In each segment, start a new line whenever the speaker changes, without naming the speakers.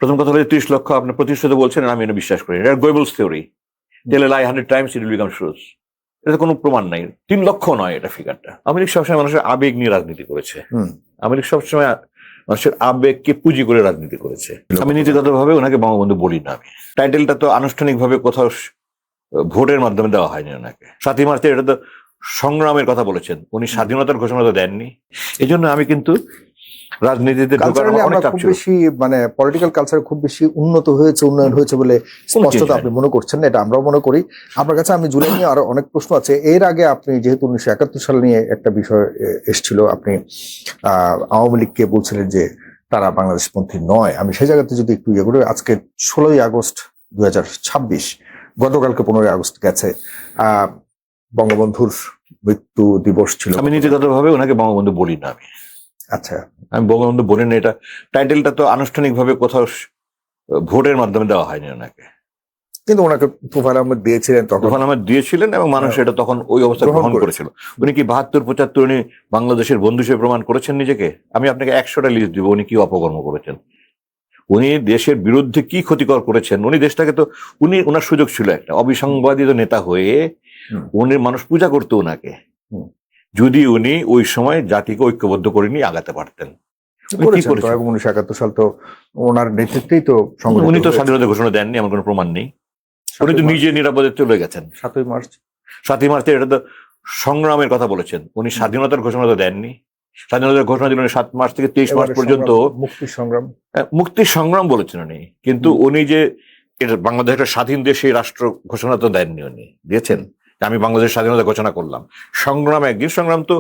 প্রথম কথা হলো 30 লক্ষ আপনি প্রতিষ্ঠিত বলছেন, আমি এটা বিশ্বাস করি। এটা Goebbels theory, tell a lie 100 times it will become truth. এটা কোনো প্রমাণ নাই। 3 লক্ষ নয় এটা ফিগারটা। আওয়ামী লীগ সবসময় মানুষের আবেগ নিয়ে রাজনীতি করেছে। আওয়ামী লীগ সবসময় মানুষের আবেগকে পুঁজি করে রাজনীতি করেছে। আমি নীতিগতভাবে ওনাকে বঙ্গবন্ধু বলি না। আমি টাইটেলটা তো আনুষ্ঠানিকভাবে কোথাও ভোটের মাধ্যমে দেওয়া হয়নি ওনাকে। 7ই মার্চে এটা তো সংগ্রামের কথা বলেছেন, উনি স্বাধীনতার ঘোষণা তো দেননি। এই জন্য আমি কিন্তু রাজনীতিতে
খুব বেশি মানে পলিটিক্যাল কালচার খুব বেশি উন্নয়ন হয়েছে বলে স্পষ্টত আপনি মনে করছেন, এটা আমরাও মনে করি। আপনার কাছে আমি জুলাই নিয়ে আরো অনেক প্রশ্ন আছে। এর আগে আপনি যেহেতু 1971 সাল নিয়ে একটা বিষয় এসেছিল, আপনি আওয়ামী লীগকে বলছিলেন যে তারা বাংলাদেশপন্থী নয়। আমি সেই জায়গাতে যদি একটু ইয়ে করি, আজকে 16ই আগস্ট 2026, গতকালকে 15ই আগস্ট গেছে, বঙ্গবন্ধুর মৃত্যু দিবস ছিল।
আমি নীতিগতভাবে ওনাকে বঙ্গবন্ধু বলি না। আমি
আচ্ছা,
আমি বঙ্গবন্ধু বলি না। এটা টাইটেলটা তো আনুষ্ঠানিকভাবে কোথাও ভোটের মাধ্যমে দেওয়া হয়নি ওনাকে,
কিন্তু ওনাকে তোফায়েল আহমেদ দিয়েছিলেন,
তোফায়েল আহমেদ দিয়েছিলেন এবং মানুষ এটা তখন ওই অবস্থা গ্রহণ করেছিল। উনি কি 72-75 উনি বাংলাদেশের বন্ধু হিসেবে প্রমাণ করেছেন নিজেকে? আমি আপনাকে 100টা লিস্ট দিব উনি কি অপকর্ম করেছেন, উনি দেশের বিরুদ্ধে কি ক্ষতিকর করেছেন। উনি দেশটাকে তো ওনার সুযোগ ছিল একটা অবিসংবাদিত নেতা হয়ে, উনি মানুষ পূজা করতো ওনাকে, যদি উনি ওই সময় জাতিকে ঐক্যবদ্ধ করে নিয়ে আগাতে পারতেন।
1971 সাল তো ওনার নেতৃত্বেই তো
উনি তো স্বাধীনতা ঘোষণা দেননি, আমার কোনো প্রমাণ নেই। উনি তো নিজে নিরাপদে চলে গেছেন। 7ই মার্চে এটা তো সংগ্রামের কথা বলেছেন, উনি স্বাধীনতার ঘোষণা তো দেননি। স্বাধীনতার ঘোষণা দিলেন 7 মার্চ থেকে 23 মার্চ পর্যন্ত মুক্তির সংগ্রাম বলেছেন উনি, কিন্তু উনি যে এটা বাংলাদেশ একটা স্বাধীন দেশ এই রাষ্ট্র ঘোষণা তো দেননি। উনি দিয়েছেন আমি বাংলাদেশ স্বাধীনতা ঘোষণা করলাম। সংগ্রাম একদিন, সংগ্রাম তো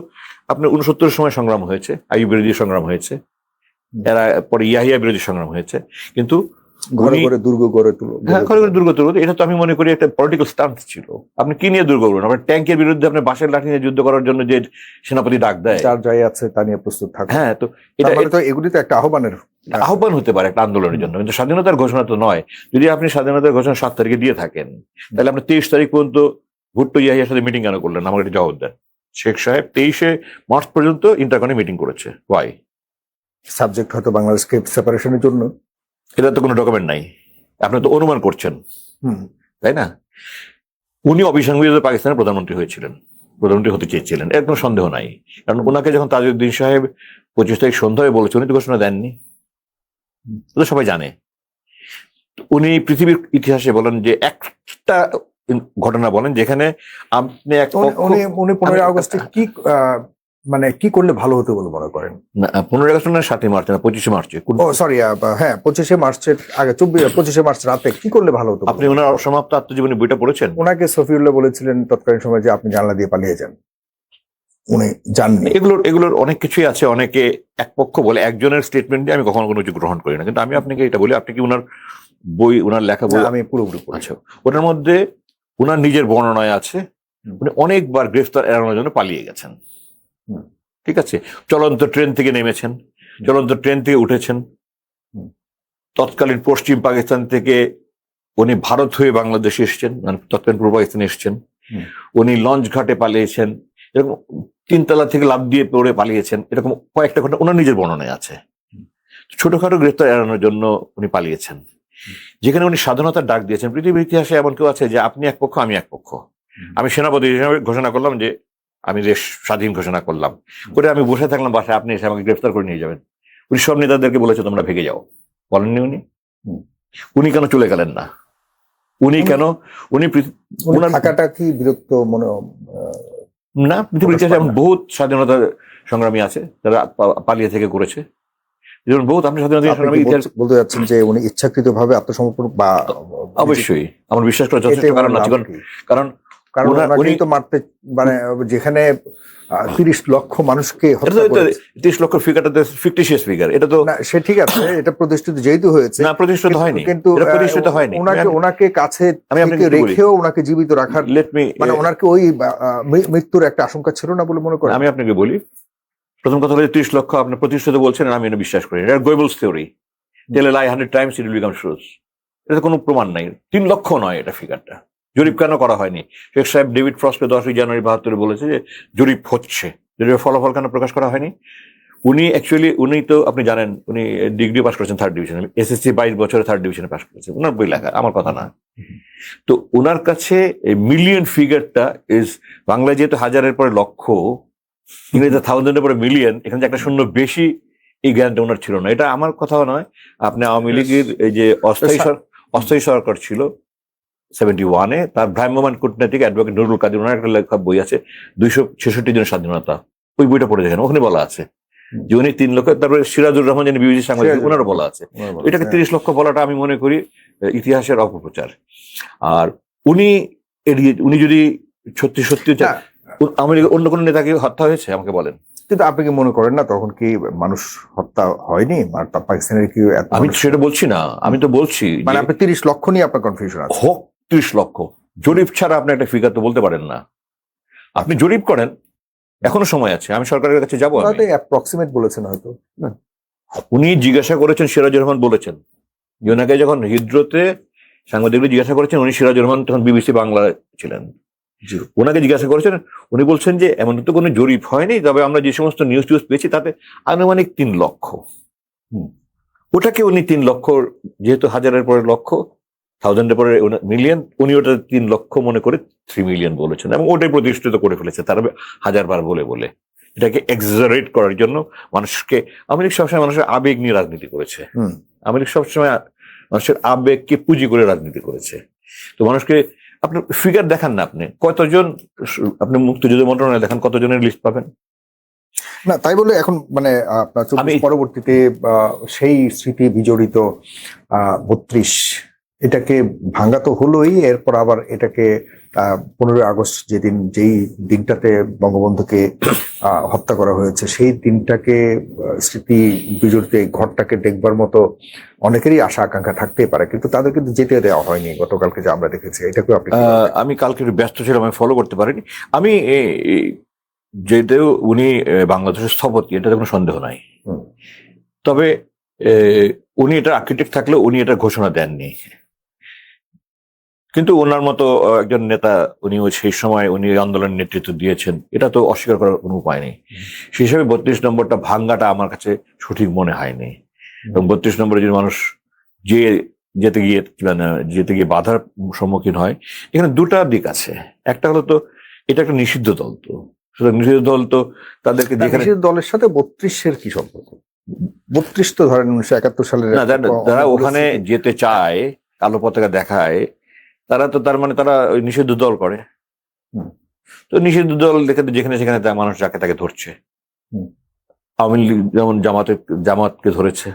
আপনার 69 সময় সংগ্রাম হয়েছে, আইয়ুব বিরোধী সংগ্রাম হয়েছে, এরা পরে ইয়াহিয়া বিরোধী সংগ্রাম হয়েছে, কিন্তু
ঘরে ঘরে দুর্গ গড়ে তুলো।
হ্যাঁ, ঘরে ঘরে দুর্গ তুলো, এটা তো আমি মনে করি একটা পলিটিক্যাল স্টান্স ছিল। আপনি কি নিয়ে দুর্গ করবেন? আপনার ট্যাঙ্কের বিরুদ্ধে আপনি বাঁশের লাঠি নিয়ে যুদ্ধ করার জন্য যে সেনাপতি ডাক দেয়,
যার যাই আছে তা নিয়ে প্রস্তুত থাকে।
হ্যাঁ, তো এটা
তো এগুলি তো একটা আহ্বান
হতে পারে একটা আন্দোলনের জন্য, কিন্তু স্বাধীনতার ঘোষণা তো নয়। যদি আপনি স্বাধীনতার ঘোষণা 7 তারিখে দিয়ে থাকেন, তাহলে আপনি 23 তারিখ পর্যন্ত ভুট্টো ইয়াহিয়ার সাথে মিটিং কেন করলেন? আমাকে একটা জবাব দেন। শেখ সাহেব 23শে মার্চ পর্যন্ত ইন্টারকনে মিটিং করেছে। ওয়াই?
সাবজেক্ট হয়তো বাংলাদেশকে সেপারেশনের জন্য।
এটা তো কোনো ডকুমেন্ট নাই, আপনি তো অনুমান করছেন, তাই না? উনি অবিসংবাদিত পাকিস্তানের প্রধানমন্ত্রী হয়েছিলেন, প্রধানমন্ত্রী হতে চেয়েছিলেন, এর কোনো সন্দেহ নাই। কারণ ওনাকে যখন তাজউদ্দিন সাহেব 25 তারিখ সন্ধ্যায় বলেছে, উনি তো ঘোষণা দেননি, তো সবাই জানে। উনি পৃথিবীর ইতিহাসে বলেন যে একটা ঘটনা বলেন যেখানে আপনি
15 আগস্টে কি মানে কি করলে ভালো হতো বলে মনে করেন?
15 আগস্ট না, 7ই মার্চ না, 25শে মার্চে।
সরি, হ্যাঁ, 25শে মার্চের আগে 25শে মার্চ রাতে কি করলে ভালো হতো?
আপনি ওনার অসমাপ্ত আত্মজীবনী বইটা পড়েছেন?
ওনাকে সফিউল্লাহ বলেছিলেন তৎকালীন সময় যে আপনি জানলা দিয়ে পালিয়ে যান, উনি জাননি।
এগুলোর অনেক কিছুই আছে। অনেকে এক পক্ষ বলে, একজনের স্টেটমেন্ট দিয়ে আমি কখনো কোনো কিছু গ্রহণ করি না। কিন্তু আমি আপনাকে এটা বলি, আপনি কি ওনার বই, ওনার লেখা বই?
আমি পুরোপুরি
আচ্ছা, ওটার মধ্যে ওনার নিজের বর্ণনায় আছে উনি অনেকবার গ্রেফতার এড়ানোর জন্য পালিয়ে গেছেন। ঠিক আছে, চলন্ত ট্রেন থেকে নেমেছেন, চলন্ত ট্রেন থেকে উঠেছেন, তৎকালীন পশ্চিম পাকিস্তান থেকে উনি ভারত হয়ে বাংলাদেশে এসছেন, মানে তৎকালীন পূর্ব পাকিস্তানে এসছেন, উনি লঞ্চ ঘাটে পালিয়েছেন, এরকম 3 তলা থেকে লাফ দিয়ে পড়ে পালিয়েছেন, এরকম কয়েকটা ঘটনা ওনার নিজের বর্ণনায় আছে। ছোটখাটো গ্রেফতার এড়ানোর জন্য উনি পালিয়েছেন। যেখানে উনি স্বাধীনতার ডাক দিয়েছেন, পৃথিবীর ইতিহাসে এমন কেউ আছে যে আপনি এক পক্ষ আমি এক পক্ষ, আমি সেনাপতি হিসেবে ঘোষণা করলাম যে আমি দেশ স্বাধীন ঘোষণা করলাম করে আমি বসে থাকলাম বাসায়, আপনি এসে আমাকে গ্রেফতার করে নিয়ে যাবেন। উনি সব নেতাদেরকে বলেছে তোমরা ভেগে যাও, বলেননি উনি? উনি কেন চলে গেলেন না? উনি কেন
থাকাটা কি বিরক্ত মনে
না? পৃথিবীর ইতিহাসে এমন বহুত স্বাধীনতা সংগ্রামী আছে যারা পালিয়ে থেকে করেছে। যেমন বহুত আপনি স্বাধীনতা সংগ্রামী
বলতে যাচ্ছেন যে উনি ইচ্ছাকৃতভাবে আত্মসমর্পণ, বা
অবশ্যই আমার বিশ্বাস করা যথেষ্ট কারণ আছে, কারণ
উনি তো মারতে, মানে যেখানে 30 লক্ষ মানুষকে
30 লক্ষ ফিগারটা ফিকটিশিয়াস ফিগার, এটা তো
সে ঠিক আছে, এটা প্রতিষ্ঠিত যেহেতু হয়েছে,
না প্রতিষ্ঠিত হয়নি,
কিন্তু
প্রতিষ্ঠিত হয়নি।
ওনাকে কাছে রেখেও ওনাকে জীবিত রাখার, মানে ওনাকে ওই মৃত্যুর একটা আশঙ্কা ছিল না বলে মনে করেন?
আমি আপনাকে বলি, প্রথম কথা হলো 30 লক্ষ আপনি প্রতিষ্ঠিত বলছেন, আমি এটা বিশ্বাস করি। এটা Goebbels theory, tell a lie 100 times it will become truth. এটা কোনো প্রমাণ নাই। 3 লক্ষ নয় এটা ফিগারটা। জরিপ কেন করা হয়নি? শেখ সাহেব ডেভিড ফ্রস্টকে 10ই জানুয়ারি 72 বলেছে যে জরিপ হচ্ছে, জরিপের ফলাফল কেন প্রকাশ করা হয়নি? উনি অ্যাকচুয়ালি উনি তো আপনি জানেন উনি ডিগ্রি পাস করেছেন 3rd ডিভিশনে, এসএসসি 22 বছরে 3rd ডিভিশনে পাস করেছেন, ওনার বই লেখা, আমার কথা না। তো ওনার কাছে মিলিয়ন ফিগারটা ইজ, বাংলায় যেহেতু হাজারের পরে লক্ষ, ইংরেজিতে থাউজেন্ডের পরে মিলিয়ন, এখানে যে একটা শূন্য বেশি, এই জ্ঞানটা ওনার ছিল না। এটা আমার কথাও নয়, আপনি আওয়ামী লীগের এই যে অস্থায়ী সরকার ছিল 71-এ, তার ভ্রাম্যমান কূটনীতিক অ্যাডভোকেট নুরুল কাদের, ওনার একটা লেখা বই আছে 266 জনের স্বাধীনতা, ওই বইটা পড়ে দেখেন, ওখানে বলা আছে যে উনি 3 লক্ষ। তারপরে সিরাজুর রহমান যিনি বিবিসি সাংবাদিক, ওনারও বলা আছে। এটাকে 30 লক্ষ বলাটা আমি মনে করি ইতিহাসের অপপ্রচার। আর উনি যদি সত্যি সত্যি আওয়ামী লীগের অন্য কোন নেতাকে হত্যা হয়েছে আমাকে বলেন।
কিন্তু আপনি কি মনে করেন না তখন কি মানুষ হত্যা হয়নি? পাকিস্তানের কি
আমি সেটা বলছি না, আমি তো বলছি
মানে আপনি 30 লক্ষ নিয়ে আপনার কনফিউশন আছে।
হোক 30 লক্ষ, জরিপ ছাড়া আপনি একটা ফিগার তো বলতে পারেন না। আপনি জরিপ করেন, এখনো সময় আছে, আমি সরকারের কাছে যাবো।
অ্যাপ্রক্সিমেট বলেছেন হয়তো।
উনি জিজ্ঞাসা করেছেন, সিরাজুর রহমান বলেছেন যে ওনাকে যখন হিদ্রোতে সাংবাদিকরা জিজ্ঞাসা করেছেন, উনি সিরাজুর রহমান তখন বিবিসি বাংলা ছিলেন, ওনাকে জিজ্ঞাসা করেছেন, উনি বলছেন যে এমন তো কোনো জরিপ হয়নি, তবে আমরা যে সমস্ত নিউজ টিউজ পেয়েছি তাতে আনুমানিক 3 লক্ষ। ওটাকে উনি 3 লক্ষ, যেহেতু হাজারের পরে লক্ষ, থাউজেন্ডের পরে মিলিয়ন, উনি ওটা 3 লক্ষ মনে করে 3 মিলিয়ন বলেছেন, এবং ওটাই প্রতিষ্ঠিত করে ফেলেছে তারা 1000 বার বলে বলে। এটাকে এক্সাজারেট করার জন্য মানুষকে, আওয়ামী লীগ সবসময় মানুষের আবেগ নিয়ে রাজনীতি করেছে। আওয়ামী লীগ সবসময় মানুষের আবেগকে পুঁজি করে রাজনীতি করেছে। তো মানুষকে আপনি ফিগার দেখান না, আপনি কতজন, আপনি মুক্তিযুদ্ধ মন্ত্রণালয়ে দেখান কতজনের লিস্ট পাবেন
না, তাই বলে এখন মানে আপনার পরবর্তীতে সেই স্মৃতি বিজড়িত 32 এটাকে ভাঙা তো হলোই, এরপর আবার এটাকে 15ই আগস্ট যেই দিনটাতে বঙ্গবন্ধুকে হত্যা করা হয়েছে, সেই দিনটাকে স্মৃতি বিজড়িত ঘরটাকে দেখবার মতো অনেকেরই আশা আকাঙ্ক্ষা থাকতেই পারে, কিন্তু তাদের কিন্তু যেতে দেওয়া হয়নি গতকালকে যে আমরা দেখেছি। এটাকে আপনি,
আমি কালকে একটু ব্যস্ত ছিলাম, আমি ফলো করতে পারিনি। আমি যেহেতু উনি বাংলাদেশের স্থপতি, এটাতে কোনো সন্দেহ নাই, তবে উনি এটা আর্কিটেক্ট থাকলেও উনি এটা ঘোষণা দেননি। কিন্তু ওনার মতো একজন নেতা, উনি সেই সময় উনি আন্দোলনের নেতৃত্ব দিয়েছেন, এটা তো অস্বীকার করার কোনো উপায় নেই। সেই হিসাবে 32 নম্বরটা ভাঙ্গাটা আমার কাছে সঠিক মনে হয়নি। এবং 32 নম্বরে যদি মানুষ যেতে গিয়ে বাধার সম্মুখীন হয়, এখানে দুটা দিক আছে। একটা হলো তো এটা একটা নিষিদ্ধ দল, তো সুতরাং নিষিদ্ধ দল তো তাদেরকে যেখানে
দলের সাথে 32-এর কি সম্পর্ক? 32 তো ধরেন 1971 সালের,
যারা ওখানে যেতে চায়, কালো পতাকা দেখায়, তারা তো তার মানে তারা ওই নিষিদ্ধ দল করে। তো নিষিদ্ধ দল দেখে যেখানে সেখানে মানুষ যাকে তাকে ধরছে। আওয়ামী লীগ যেমন জামাতকে ধরেছে।